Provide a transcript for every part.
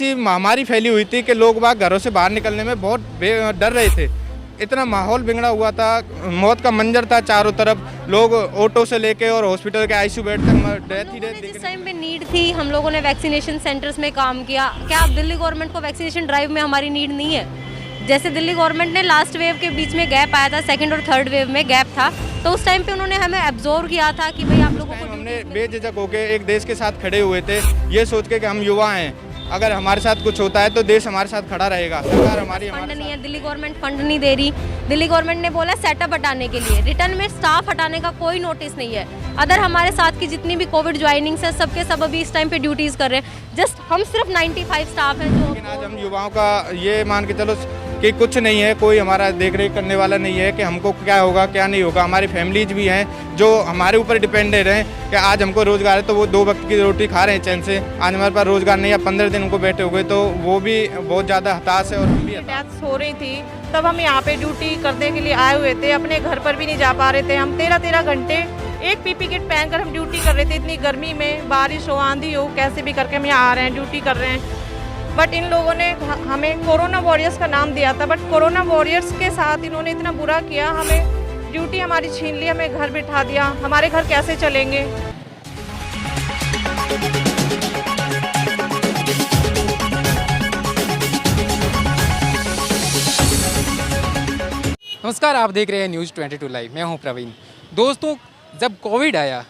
ऐसी महामारी फैली हुई थी कि लोग बाग घरों से बाहर निकलने में बहुत डर रहे थे। इतना माहौल बिगड़ा हुआ था, मौत का मंजर था चारों तरफ, लोग ऑटो से लेके और हॉस्पिटल के आईसीयू बेड तक डेथ ही डेथ। जिस टाइम पे नीड थी हम लोगों ने वैक्सीनेशन सेंटर्स में काम किया। क्या आप दिल्ली गवर्नमेंट को वैक्सीनेशन ड्राइव में हमारी नीड नहीं है? जैसे दिल्ली गवर्नमेंट ने लास्ट वेव के बीच में गैप आया था, सेकंड और थर्ड वेव में गैप था, तो उस टाइम पे उन्होंने हमें एब्जॉर्व किया था कि भाई आप लोगों को हमने बेझिझक होकर एक देश के साथ खड़े हुए थे, ये सोच के कि हम युवा हैं, अगर हमारे साथ कुछ होता है तो देश हमारे साथ खड़ा रहेगा। सरकार हमारी फंड नहीं है, दिल्ली गवर्नमेंट फंड नहीं दे रही। दिल्ली गवर्नमेंट ने बोला सेटअप हटाने के लिए, रिटर्न में स्टाफ हटाने का कोई नोटिस नहीं है। अदर हमारे साथ की जितनी भी कोविड ज्वाइनिंग्स है सबके सब अभी इस टाइम पे ड्यूटीज कर रहे हैं। जस्ट हम सिर्फ 95 स्टाफ हैं जो। लेकिन आज हम युवाओं का ये मान के चलो कि कुछ नहीं है, कोई हमारा देख रेख करने वाला नहीं है कि हमको क्या होगा क्या नहीं होगा। हमारी फैमिलीज भी हैं जो हमारे ऊपर डिपेंडेंट हैं कि आज हमको रोज़गार है तो वो 2 वक्त की रोटी खा रहे हैं चैन से। आज हमारे पास रोज़गार नहीं है, 15 दिन उनको बैठे हुए, तो वो भी बहुत ज़्यादा हताश है। और हम भी डेथ्स हो रही थी तब हम यहाँ पे ड्यूटी करने के लिए आए हुए थे, अपने घर पर भी नहीं जा पा रहे थे। हम 13-13 घंटे एक पीपी किट पहनकर हम ड्यूटी कर रहे थे, इतनी गर्मी में, बारिश हो आंधी हो, कैसे भी करके हम यहाँ आ रहे हैं, ड्यूटी कर रहे हैं। बट इन लोगों ने हमें कोरोना वॉरियर्स का नाम दिया था, बट कोरोना वॉरियर्स के साथ इन्होंने इतना बुरा किया, हमें ड्यूटी हमारी छीन ली, हमें घर बिठा दिया। हमारे घर कैसे चलेंगे? नमस्कार, आप देख रहे हैं न्यूज़ 22 लाइव। मैं हूं प्रवीण। दोस्तों, जब कोविड आया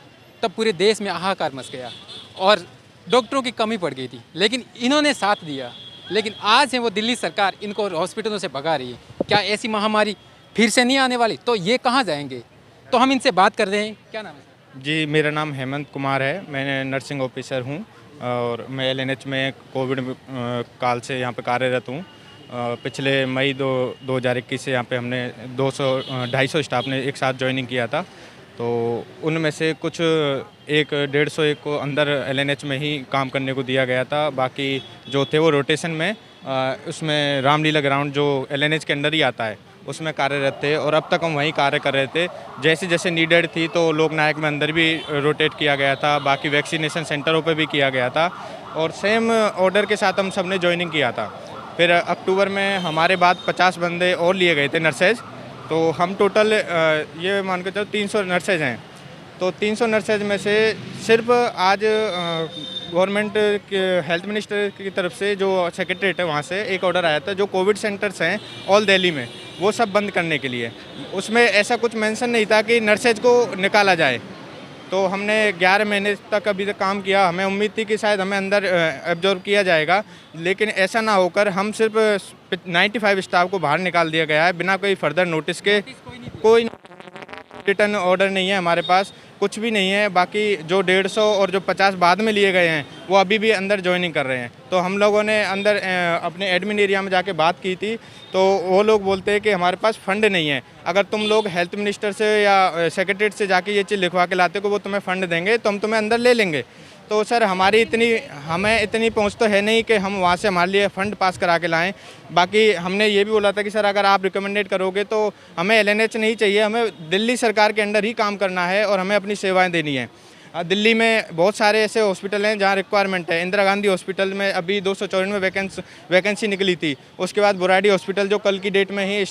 तब पूरे देश में हाहाकार मच गया और डॉक्टरों की कमी पड़ गई थी, लेकिन इन्होंने साथ दिया। लेकिन आज है वो दिल्ली सरकार इनको हॉस्पिटलों से भगा रही है। क्या ऐसी महामारी फिर से नहीं आने वाली? तो ये कहाँ जाएंगे? तो हम इनसे बात कर रहे हैं। क्या नाम है? जी, मेरा नाम हेमंत कुमार है, मैं नर्सिंग ऑफिसर हूँ और मैं LNH में कोविड काल से यहाँ पे कार्यरत हूँ। पिछले मई 2021 से यहाँ पे हमने 200-250 स्टाफ ने एक साथ ज्वाइनिंग किया था, तो उनमें से कुछ 100-150 को अंदर LNH में ही काम करने को दिया गया था। बाकी जो थे वो रोटेशन में उसमें रामलीला ग्राउंड जो LNH के अंदर ही आता है उसमें कार्यरत थे और अब तक हम वहीं कार्य कर रहे थे। जैसे जैसे नीडेड थी तो लोकनायक में अंदर भी रोटेट किया गया था, बाकी वैक्सीनेशन सेंटरों पे भी किया गया था और सेम ऑर्डर के साथ हम सब ने ज्वाइनिंग किया था। फिर अक्टूबर में हमारे बाद 50 बंदे और लिए गए थे नर्सेज, तो हम टोटल ये मान के चलो 300 नर्सेज हैं। तो 300 नर्सेज में से सिर्फ आज गवर्नमेंट के हेल्थ मिनिस्टर की तरफ से जो सेक्रेटरीट है वहाँ से एक ऑर्डर आया था जो कोविड सेंटर्स हैं ऑल दिल्ली में वो सब बंद करने के लिए। उसमें ऐसा कुछ मेंशन नहीं था कि नर्सेज को निकाला जाए। तो हमने 11 महीने तक अभी तक काम किया। हमें उम्मीद थी कि शायद हमें अंदर एब्जॉर्ब किया जाएगा, लेकिन ऐसा ना होकर हम सिर्फ 95 स्टाफ को बाहर निकाल दिया गया है बिना कोई फर्दर नोटिस के। कोई रिटर्न ऑर्डर नहीं है हमारे पास, कुछ भी नहीं है। बाकी जो 150 और जो 50 बाद में लिए गए हैं वो अभी भी अंदर ज्वाइनिंग कर रहे हैं। तो हम लोगों ने अंदर अपने एडमिन एरिया में जाके बात की थी, तो वो लोग बोलते हैं कि हमारे पास फंड नहीं है। अगर तुम लोग हेल्थ मिनिस्टर से या सेक्रेटरीट से जाके ये चीज़ लिखवा के लाते को वो तुम्हें फ़ंड देंगे तो हम तुम्हें अंदर ले लेंगे। तो सर हमें इतनी पहुंच तो है नहीं कि हम वहाँ से हमारे लिए फ़ंड पास करा के लाएं। बाकी हमने ये भी बोला था कि सर अगर आप रिकमेंडेड करोगे तो हमें LNH नहीं चाहिए, हमें दिल्ली सरकार के अंडर ही काम करना है और हमें अपनी सेवाएं देनी है। दिल्ली में बहुत सारे ऐसे हॉस्पिटल हैं जहाँ रिक्वायरमेंट है। इंदिरा गांधी हॉस्पिटल में अभी 294 वैकेंसी निकली थी। उसके बाद बुराड़ी हॉस्पिटल जो कल की डेट में ही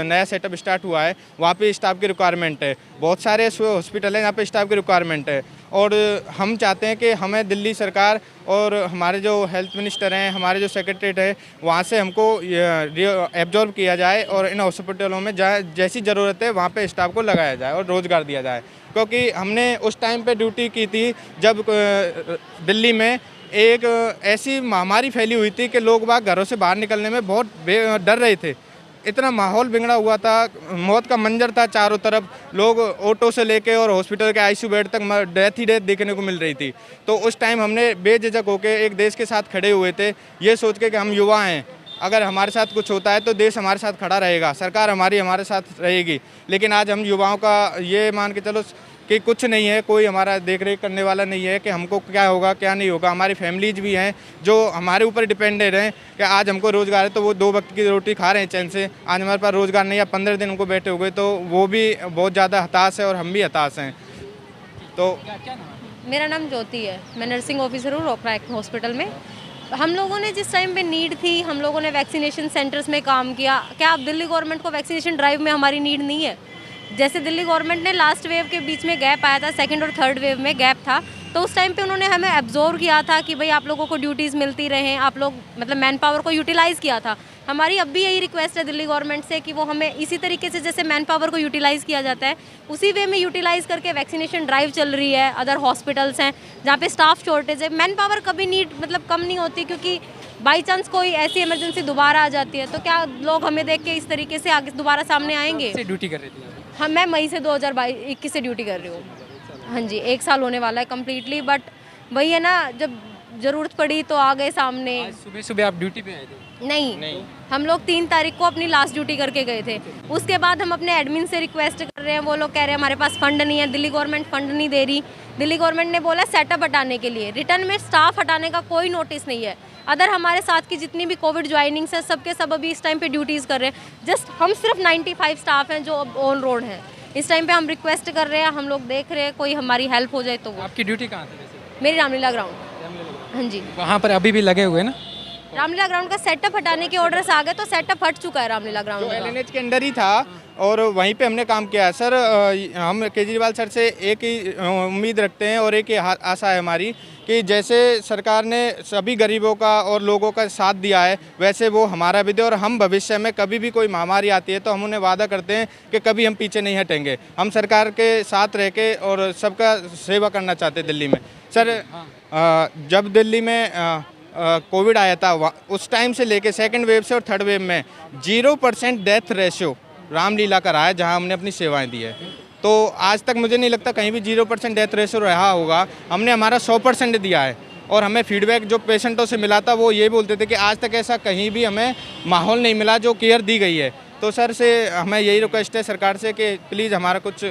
नया सेटअप स्टार्ट हुआ है, वहाँ पे स्टाफ की रिक्वायरमेंट है। बहुत सारे ऐसे हॉस्पिटल हैं जहाँ पे स्टाफ की रिक्वायरमेंट है और हम चाहते हैं कि हमें दिल्ली सरकार और हमारे जो हेल्थ मिनिस्टर हैं, हमारे जो सेक्रेटरीट है, वहाँ से हमको एब्जॉर्ब किया जाए और इन हॉस्पिटलों में जैसी ज़रूरत है वहाँ पे स्टाफ को लगाया जाए और रोज़गार दिया जाए। क्योंकि हमने उस टाइम पे ड्यूटी की थी जब दिल्ली में एक ऐसी महामारी फैली हुई थी कि लोग बाग घरों से बाहर निकलने में बहुत डर रहे थे। इतना माहौल बिगड़ा हुआ था, मौत का मंजर था चारों तरफ, लोग ऑटो से लेके और हॉस्पिटल के आईसीयू बेड तक डेथ ही डेथ देखने को मिल रही थी। तो उस टाइम हमने बेझिझक होकर एक देश के साथ खड़े हुए थे, ये सोच के कि हम युवा हैं, अगर हमारे साथ कुछ होता है तो देश हमारे साथ खड़ा रहेगा, सरकार हमारे साथ रहेगी। लेकिन आज हम युवाओं का ये मान के चलो कि कुछ नहीं है, कोई हमारा देख रेख करने वाला नहीं है कि हमको क्या होगा क्या नहीं होगा। हमारी फैमिलीज भी हैं जो हमारे ऊपर डिपेंडेंट हैं कि आज हमको रोज़गार है तो वो 2 वक्त की रोटी खा रहे हैं चैन से। आज हमारे पास रोज़गार नहीं है, 15 दिन उनको बैठे हुए, तो वो भी बहुत ज़्यादा हताश है और हम भी हताश हैं। तो मेरा नाम ज्योति है, मैं नर्सिंग ऑफिसर हूँ रोपरा हॉस्पिटल में। हम लोगों ने जिस टाइम पे नीड थी, हम लोगों ने वैक्सीनेशन सेंटर्स में काम किया। क्या अब दिल्ली गवर्नमेंट को वैक्सीनेशन ड्राइव में हमारी नीड नहीं है? जैसे दिल्ली गवर्नमेंट ने लास्ट वेव के बीच में गैप आया था, सेकंड और थर्ड वेव में गैप था, तो उस टाइम पे उन्होंने हमें एब्जॉर्व किया था कि भाई आप लोगों को ड्यूटीज़ मिलती रहें, आप लोग मतलब मैन पावर को यूटिलाइज़ किया था। हमारी अब भी यही रिक्वेस्ट है दिल्ली गवर्नमेंट से कि वो हमें इसी तरीके से जैसे मैन पावर को यूटिलाइज़ किया जाता है उसी वे में यूटिलाइज़ करके वैक्सीनेशन ड्राइव चल रही है। अदर हॉस्पिटल्स हैं जहाँ पे स्टाफ शॉर्टेज है, मैन पावर कभी नीड मतलब कम नहीं होती, क्योंकि बाई चांस कोई ऐसी इमरजेंसी दोबारा आ जाती है तो क्या लोग हमें देख के इस तरीके से आगे दोबारा सामने आएंगे? से ड्यूटी कर रही थी? हाँ, मैं मई से 2021 से ड्यूटी कर रही हूँ। हाँ जी, 1 साल होने वाला है कम्प्लीटली। बट वही है ना, जब ज़रूरत पड़ी तो आ गए सामने। आज सुबह सुबह आप ड्यूटी पे आए थे? नहीं, हम लोग 3 तारीख को अपनी लास्ट ड्यूटी करके गए थे। उसके बाद हम अपने एडमिन से रिक्वेस्ट कर रहे हैं, वो लोग कह रहे हैं हमारे पास फंड नहीं है, दिल्ली गवर्नमेंट फंड नहीं दे रही। दिल्ली गवर्नमेंट ने बोला सेटअप हटाने के लिए, रिटर्न में स्टाफ हटाने का कोई नोटिस नहीं है। अदर हमारे साथ की जितनी भी कोविड ज्वाइनिंग्स हैं सबके सब अभी इस टाइम पे ड्यूटीज़ कर रहे हैं। जस्ट हम सिर्फ 95 स्टाफ हैं जो अब ऑन रोड हैं। इस टाइम पे हम रिक्वेस्ट कर रहे हैं, हम लोग देख रहे हैं कोई हमारी हेल्प हो जाए तो वो। आपकी ड्यूटी कहाँ थी वैसे? मेरी रामलीला ग्राउंड। हाँ जी, वहाँ पर अभी भी लगे हुए ना? रामलीला ग्राउंड का सेटअप हटाने के ऑर्डर्स आ गए तो सेटअप हट चुका है रामलीला ग्राउंड जो का। एलएनएच के अंदर ही था और वहीं पे हमने काम किया है सर। हम केजरीवाल सर से एक ही उम्मीद रखते हैं और एक ही आशा है हमारी कि जैसे सरकार ने सभी गरीबों का और लोगों का साथ दिया है वैसे वो हमारा भी दे, और हम भविष्य में कभी भी कोई महामारी आती है तो हम उन्हें वादा करते हैं कि कभी हम पीछे नहीं हटेंगे। हम सरकार के साथ रह के और सबका सेवा करना चाहते हैं दिल्ली में सर। जब दिल्ली में कोविड आया था उस टाइम से लेके सेकंड वेव से और थर्ड वेव में 0% डेथ रेशियो रामलीला का रहा है जहां हमने अपनी सेवाएं दी है। तो आज तक मुझे नहीं लगता कहीं भी 0% डेथ रेशियो रहा होगा। हमने हमारा 100% दिया है और हमें फीडबैक जो पेशेंटों से मिला था वो ये बोलते थे कि आज तक ऐसा कहीं भी हमें माहौल नहीं मिला जो केयर दी गई है। तो सर से हमें यही रिक्वेस्ट है सरकार से कि प्लीज़ हमारा कुछ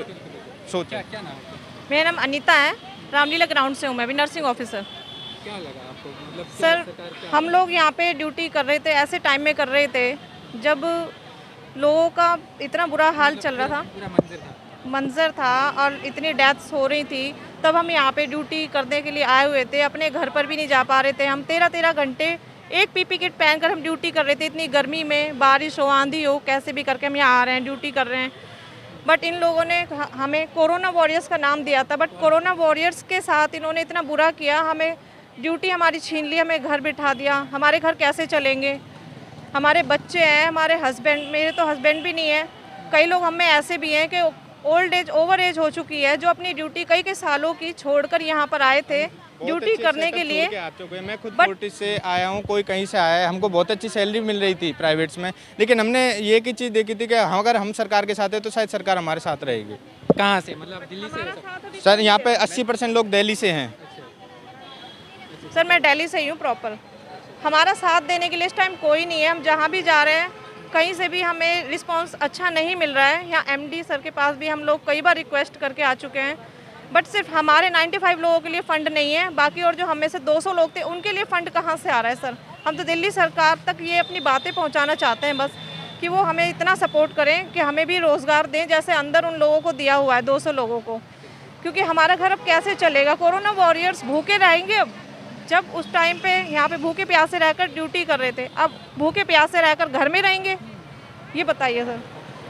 सोचें। क्या नाम है? मेरा नाम अनीता है, रामलीला ग्राउंड से हूँ, मैं भी नर्सिंग ऑफिसर। क्या लगा आपको? मतलब सर हम लोग यहाँ पे ड्यूटी कर रहे थे, ऐसे टाइम में कर रहे थे जब लोगों का इतना बुरा हाल चल रहा था, पूरा मंजर था और इतनी डेथ्स हो रही थी, तब हम यहाँ पे ड्यूटी करने के लिए आए हुए थे। अपने घर पर भी नहीं जा पा रहे थे। हम 13-13 घंटे एक पीपी किट पहनकर हम ड्यूटी कर रहे थे, इतनी गर्मी में, बारिश हो, आंधी हो, कैसे भी करके हम यहाँ आ रहे हैं, ड्यूटी कर रहे हैं। बट इन लोगों ने हमें कोरोना वॉरियर्स का नाम दिया था, बट कोरोना वॉरियर्स के साथ इन्होंने इतना बुरा किया, हमें ड्यूटी हमारी छीन ली, हमें घर बिठा दिया। हमारे घर कैसे चलेंगे? हमारे बच्चे हैं, हमारे हस्बैंड, मेरे तो हस्बैंड भी नहीं है। कई लोग हम में ऐसे भी हैं कि ओल्ड एज, ओवर एज हो चुकी है, जो अपनी ड्यूटी कई सालों की छोड़कर यहाँ पर आए थे ड्यूटी करने के लिए। मैं खुद फोर्टिस से आया हूँ, कोई कहीं से आया है, हमको बहुत अच्छी सैलरी मिल रही थी प्राइवेट्स में, लेकिन हमने ये की चीज़ देखी थी कि अगर हम सरकार के साथ है तो शायद सरकार हमारे साथ रहेगी। कहाँ से? मतलब दिल्ली से? सर यहाँ पे 80% लोग दिल्ली से हैं। सर मैं दिल्ली से ही हूँ प्रॉपर। हमारा साथ देने के लिए इस टाइम कोई नहीं है। हम जहाँ भी जा रहे हैं कहीं से भी हमें रिस्पांस अच्छा नहीं मिल रहा है। यहाँ एमडी सर के पास भी हम लोग कई बार रिक्वेस्ट करके आ चुके हैं, बट सिर्फ हमारे 95 लोगों के लिए फ़ंड नहीं है। बाकी और जो हम में से 200 लोग थे उनके लिए फ़ंड कहाँ से आ रहा है सर? हम तो दिल्ली सरकार तक ये अपनी बातें पहुँचाना चाहते हैं बस, कि वो हमें इतना सपोर्ट करें कि हमें भी रोज़गार दें जैसे अंदर उन लोगों को दिया हुआ है 200 लोगों को, क्योंकि हमारा घर अब कैसे चलेगा? कोरोना वॉरियर्स भूखे रहेंगे अब। जब उस टाइम पे यहाँ पे भूखे प्यासे रहकर ड्यूटी कर रहे थे, अब भूखे प्यासे रहकर घर में रहेंगे? ये बताइए सर।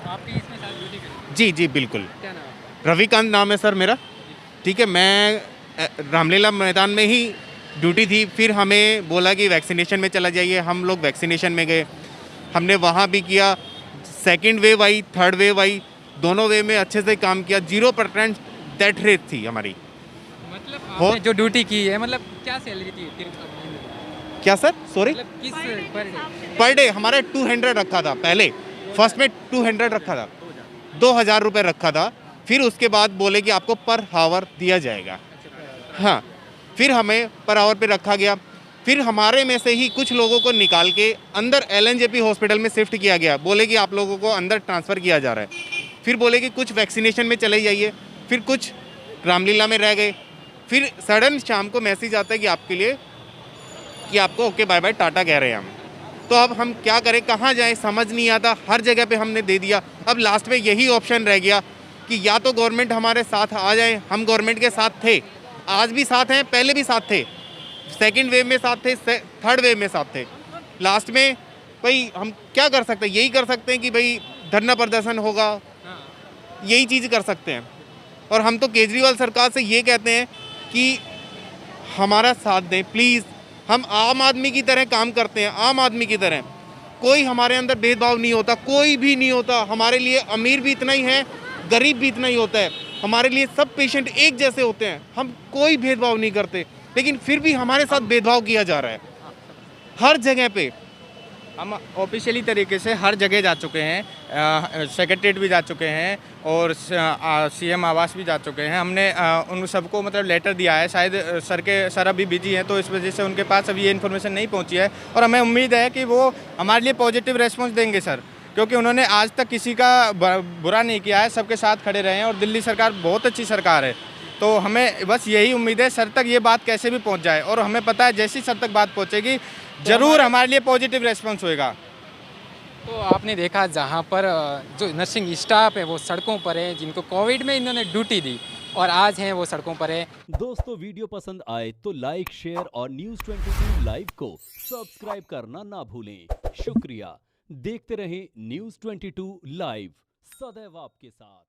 आपकी इसमें साथ ड्यूटी करी? जी जी बिल्कुल। क्या नाम है? रविकांत नाम है सर मेरा। ठीक है, मैं रामलीला मैदान में ही ड्यूटी थी, फिर हमें बोला कि वैक्सीनेशन में चला जाइए। हम लोग वैक्सीनेशन में गए, हमने वहाँ भी किया। सेकंड वेव आई, थर्ड वेव आई, दोनों वेव में अच्छे से काम किया। 0% डेथ रेट थी हमारी। मतलब आपने जो ड्यूटी की है, मतलब क्या सैलरी थी फिर? क्या सर? सॉरी, मतलब किस पर डे हमारा 200 रखा था। पहले फर्स्ट में 200 रखा था, 2000 रुपये रखा था। फिर उसके बाद बोले कि आपको पर हावर दिया जाएगा। हाँ, फिर हमें पर आवर पे रखा गया। फिर हमारे में से ही कुछ लोगों को निकाल के अंदर LNJP हॉस्पिटल में शिफ्ट किया गया। बोले कि आप लोगों को अंदर ट्रांसफ़र किया जा रहा है। फिर बोले कि कुछ वैक्सीनेशन में चले जाइए, फिर कुछ रामलीला में रह गए। फिर सडन शाम को मैसेज आता है कि आपके लिए कि आपको ओके बाय बाय टाटा कह रहे हैं हम। तो अब हम क्या करें, कहाँ जाएं, समझ नहीं आता। हर जगह पे हमने दे दिया। अब लास्ट में यही ऑप्शन रह गया कि या तो गवर्नमेंट हमारे साथ आ जाए। हम गवर्नमेंट के साथ थे, आज भी साथ हैं, पहले भी साथ थे, सेकंड वेव में साथ थे, थर्ड वेव में साथ थे। लास्ट में भाई हम क्या कर सकते हैं, यही कर सकते हैं कि भाई धरना प्रदर्शन होगा, यही चीज़ कर सकते हैं। और हम तो केजरीवाल सरकार से ये कहते हैं कि हमारा साथ दें प्लीज़। हम आम आदमी की तरह काम करते हैं, आम आदमी की तरह। कोई हमारे अंदर भेदभाव नहीं होता, कोई भी नहीं होता। हमारे लिए अमीर भी इतना ही है, गरीब भी इतना ही होता है। हमारे लिए सब पेशेंट एक जैसे होते हैं, हम कोई भेदभाव नहीं करते। लेकिन फिर भी हमारे साथ भेदभाव किया जा रहा है हर जगह पे। हम ऑफिशियली तरीके से हर जगह जा चुके हैं, सेक्रेटरीट भी जा चुके हैं और सीएम आवास भी जा चुके हैं। हमने उन सबको मतलब लेटर दिया है। शायद सर अभी बिजी हैं तो इस वजह से उनके पास अभी ये इन्फॉर्मेशन नहीं पहुंची है, और हमें उम्मीद है कि वो हमारे लिए पॉजिटिव रेस्पॉन्स देंगे सर, क्योंकि उन्होंने आज तक किसी का बुरा नहीं किया है, सबके साथ खड़े रहे हैं। और दिल्ली सरकार बहुत अच्छी सरकार है, तो हमें बस यही उम्मीद है सर तक ये बात कैसे भी पहुंच जाए। और हमें पता है जैसी सर तक बात पहुंचेगी जरूर हमारे लिए पॉजिटिव रेस्पॉन्स होएगा। तो आपने देखा जहाँ पर जो नर्सिंग स्टाफ है वो सड़कों पर है, जिनको कोविड में इन्होंने ड्यूटी दी और आज हैं वो सड़कों पर है। दोस्तों वीडियो पसंद आए तो लाइक, शेयर और News 22 लाइव को सब्सक्राइब करना ना भूलें। शुक्रिया। देखते रहें News 22 लाइव, सदैव आपके साथ।